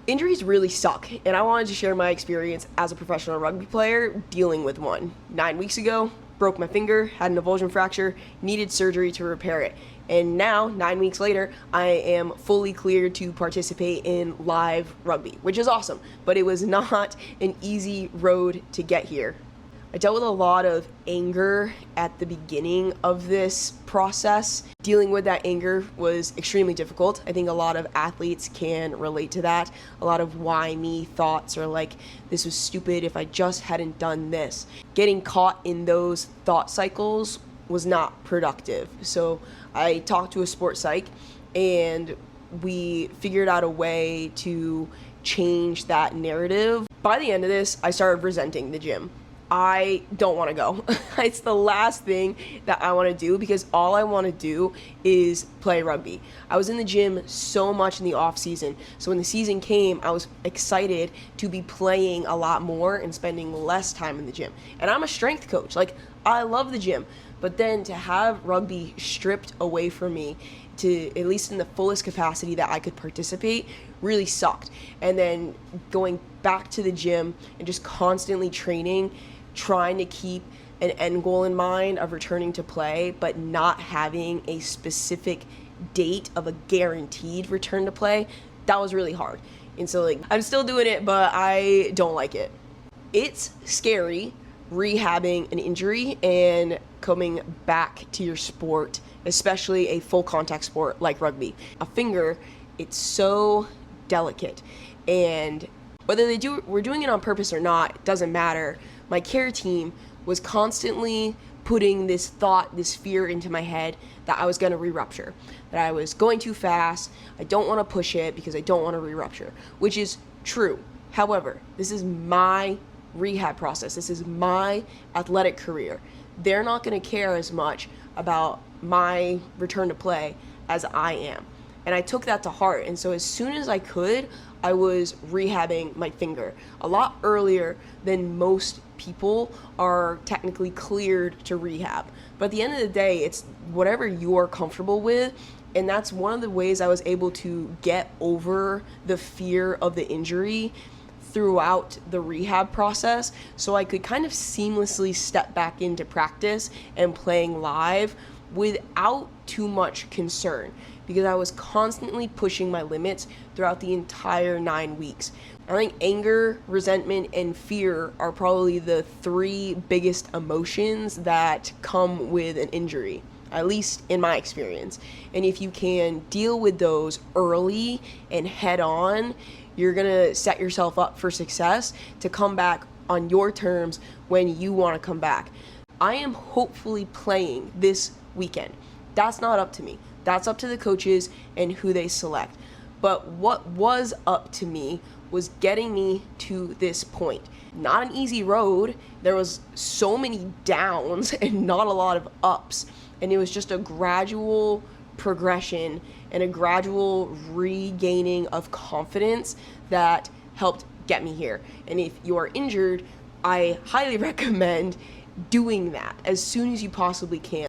Injuries really suck, and I wanted to share my experience as a professional rugby player dealing with one. 9 weeks ago, broke my finger, had an avulsion fracture, needed surgery to repair it. And now, 9 weeks later, I am fully cleared to participate in live rugby, which is awesome, but it was not an easy road to get here. I dealt with a lot of anger at the beginning of this process. Dealing with that anger was extremely difficult. I think a lot of athletes can relate to that. A lot of why me thoughts are like, this was stupid if I just hadn't done this. Getting caught in those thought cycles was not productive. So I talked to a sports psych and we figured out a way to change that narrative. By the end of this, I started resenting the gym. I don't want to go. It's the last thing that I want to do because all I want to do is play rugby. I was in the gym so much in the off season. So when the season came, I was excited to be playing a lot more and spending less time in the gym. And I'm a strength coach. Like, I love the gym. But then to have rugby stripped away from me to at least in the fullest capacity that I could participate really sucked. And then going back to the gym and just constantly training, trying to keep an end goal in mind of returning to play, but not having a specific date of a guaranteed return to play, that was really hard. And so I'm still doing it, but I don't like it. It's scary rehabbing an injury and coming back to your sport, especially a full contact sport like rugby. A finger, it's so delicate, and whether we're doing it on purpose or not, it doesn't matter. My care team was constantly putting this thought, this fear into my head that I was going to re-rupture, that I was going too fast, I don't want to push it because I don't want to re-rupture, which is true. However, this is my rehab process. This is my athletic career. They're not going to care as much about my return to play as I am. And I took that to heart. And so as soon as I could, I was rehabbing my finger a lot earlier than most people are technically cleared to rehab. But at the end of the day, it's whatever you're comfortable with. And that's one of the ways I was able to get over the fear of the injury throughout the rehab process, so I could kind of seamlessly step back into practice and playing live without too much concern, because I was constantly pushing my limits throughout the entire 9 weeks. I think anger, resentment, and fear are probably the three biggest emotions that come with an injury, at least in my experience. And if you can deal with those early and head on, you're gonna set yourself up for success to come back on your terms when you want to come back. I am hopefully playing this weekend. That's not up to me. That's up to the coaches and who they select. But what was up to me was getting me to this point. Not an easy road. There was so many downs and not a lot of ups. And it was just a gradual progression and a gradual regaining of confidence that helped get me here. And if you are injured, I highly recommend doing that as soon as you possibly can.